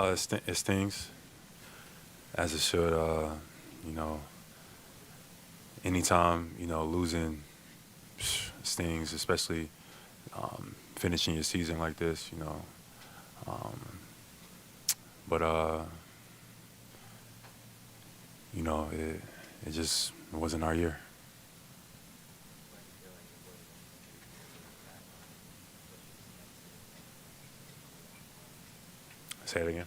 It stings, as it should. You know, anytime losing stings, especially finishing your season like this. Um, but it just wasn't our year. Say it again.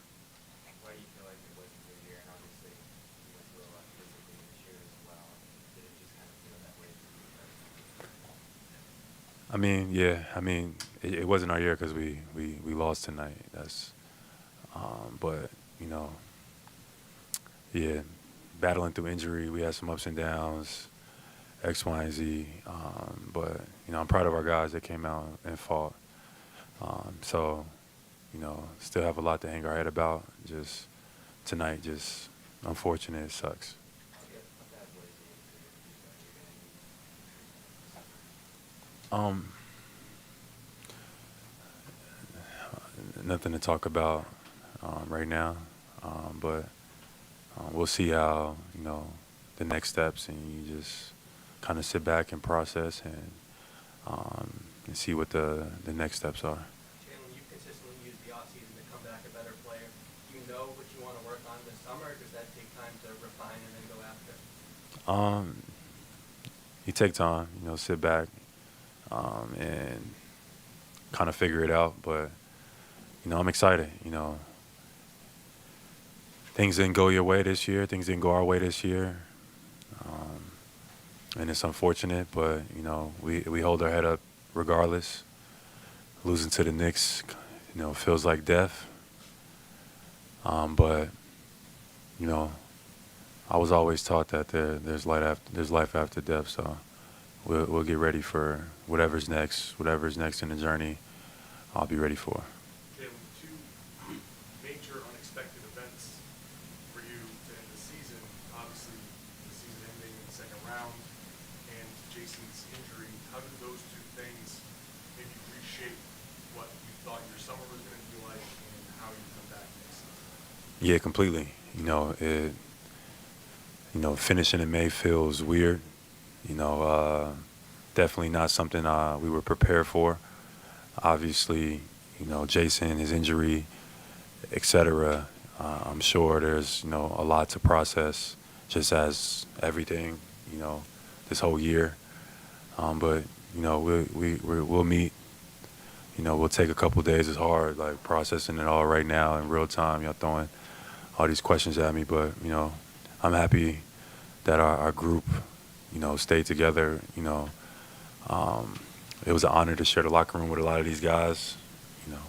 Why do you feel like it wasn't your year? And obviously, you went through a lot physically this year as well. Did it just kind of feel that way for you guys? I mean, yeah. I mean, it wasn't our year because we lost tonight. But you know, yeah, battling through injury, we had some ups and downs, X, Y, and Z. But I'm proud of our guys that came out and fought. So, still have a lot to hang our head about. Just tonight, just unfortunate. It sucks. How bad was the injury if you thought you're going to need treatment in the summer? Um, Nothing to talk about right now, but we'll see how the next steps, and you just kind of sit back and process and see what the next steps are. Jaylen, you've consistently used the offseason to come back a better player. Do you know what you want to work on this summer, or does that take time to refine and then go after? Um, you take time, sit back and kind of figure it out. But I'm excited. Things didn't go your way this year. Things didn't go our way this year, um, and it's unfortunate. But we hold our head up regardless. Losing to the Knicks, feels like death. But you know, I was always taught that there's life after death. So we'll get ready for whatever's next in the journey. I'll be ready for. Jalen, two major unexpected events for you to end the season. Obviously, the season ending in the second round and Jason's injury. How did those two things maybe reshape what you thought your summer was going to be like and how you come back next season? Yeah, completely. Finishing in May feels weird. You know, uh, Definitely not something we were prepared for. Obviously, Jason, his injury, etc. I'm sure there's a lot to process, just as everything, you know, this whole year. But we'll meet. We'll take a couple days. It's hard, like processing it all right now in real time. Y'all throwing all these questions at me, but I'm happy that our group, stayed together. Um, it was an honor to share the locker room with a lot of these guys. You know,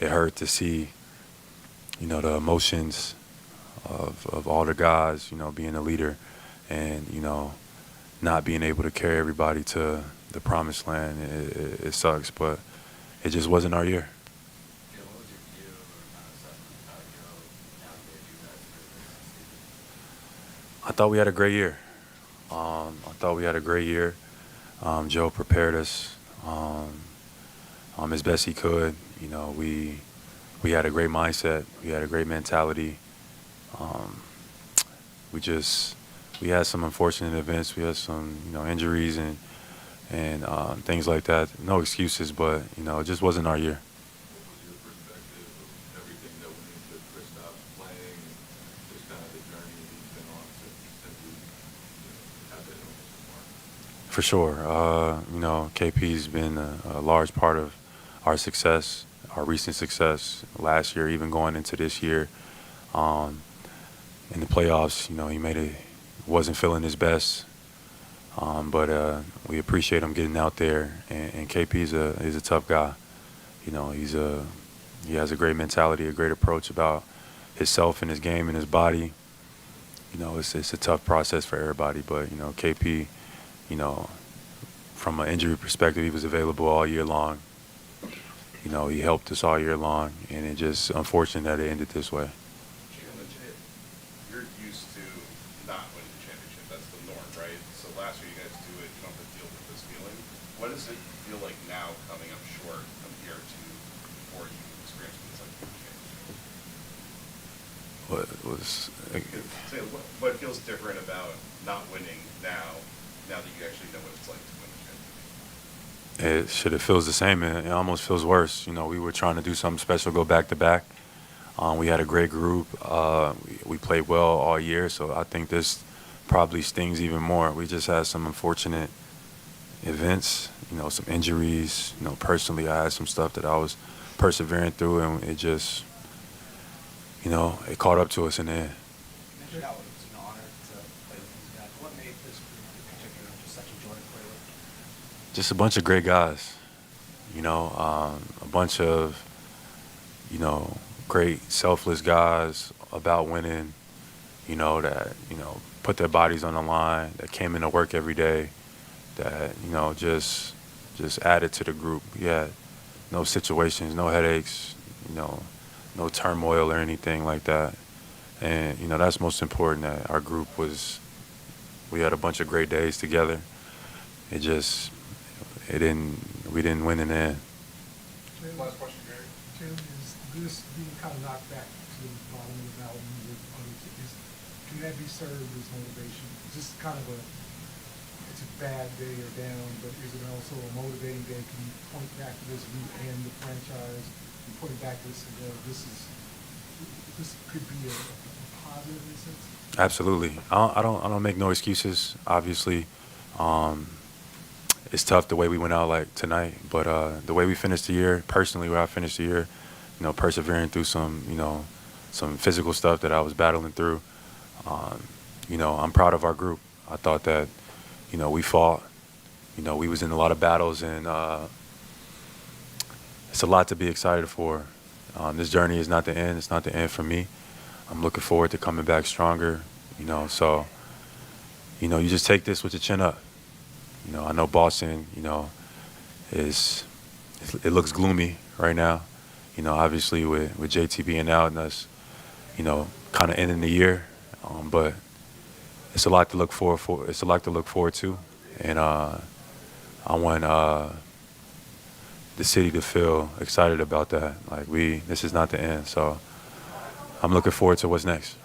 it hurt to see, the emotions of all the guys, being a leader and, not being able to carry everybody to the promised land. It sucks, but it just wasn't our year. Yeah, what was your view or kind of assessment of how Joe navigated you guys through this season? I thought we had a great year. I thought we had a great year. Joe prepared us as best he could. We had a great mindset. We had a great mentality. Um, we had some unfortunate events. We had some injuries and things like that. No excuses, but it just wasn't our year. What was your perspective of everything that went into Kristaps playing and just kind of the journey that he's been on since we had that illness with Mark? For sure. KP's been a large part of our success, our recent success last year, even going into this year. Um, in the playoffs, he wasn't feeling his best, but we appreciate him getting out there. And KP is a tough guy. He has a great mentality, a great approach about himself and his game and his body. It's a tough process for everybody, but KP, you know, from an injury perspective, he was available all year long. He helped us all year long, and it just unfortunate that it ended this way. Jalen, you're used to not winning the championship. That's the norm, right? So last year you guys do it, you don't have to deal with this feeling. What does it feel like now coming up short compared to before you experienced this like championship? was Say, what feels different about not winning now that you actually know what it's like to win the championship? it feels the same. It almost feels worse. You know, we were trying to do something special, go back to back. We had a great group. We played well all year, so I think this probably stings even more. We just had some unfortunate events, you know, some injuries. You know, personally, I had some stuff that I was persevering through, and it just, you know, it caught up to us in the end. You mentioned how it was an honor to play with these guys. What made this group in particular just such a joy to play with? Just a bunch of great guys, you know, a bunch of, you know, great selfless guys about winning, you know, that, you know, put their bodies on the line, that came into work every day, that, you know, just added to the group. We had no situations, no headaches, you know, no turmoil or anything like that. And, you know, that's most important, that our group we had a bunch of great days together. We didn't win in the end. Last question, Gary. Jim, is this being kind of knocked back to the bottom of the mountain with other teams? Can that be served as motivation? Is this kind of it's a bad day or down, but is it also a motivating day? Can you point back to this, you and the franchise, and point back to this and go, this could be a positive in a sense? Absolutely. I don't make no excuses. Obviously, it's tough the way we went out like tonight, but the way we finished the year, personally, where I finished the year, you know, persevering through some, you know, some physical stuff that I was battling through. You know, I'm proud of our group. I thought that, you know, we fought. You know, we was in a lot of battles, and it's a lot to be excited for. This journey is not the end. It's not the end for me. I'm looking forward to coming back stronger, you know. So, you know, you just take this with your chin up. You know, I know Boston, you know, it looks gloomy right now. You know, obviously with JT being out and us, you know, kind of ending the year. But it's a lot to look forward It's a lot to look forward to, and I want the city to feel excited about that. Like this is not the end. So I'm looking forward to what's next.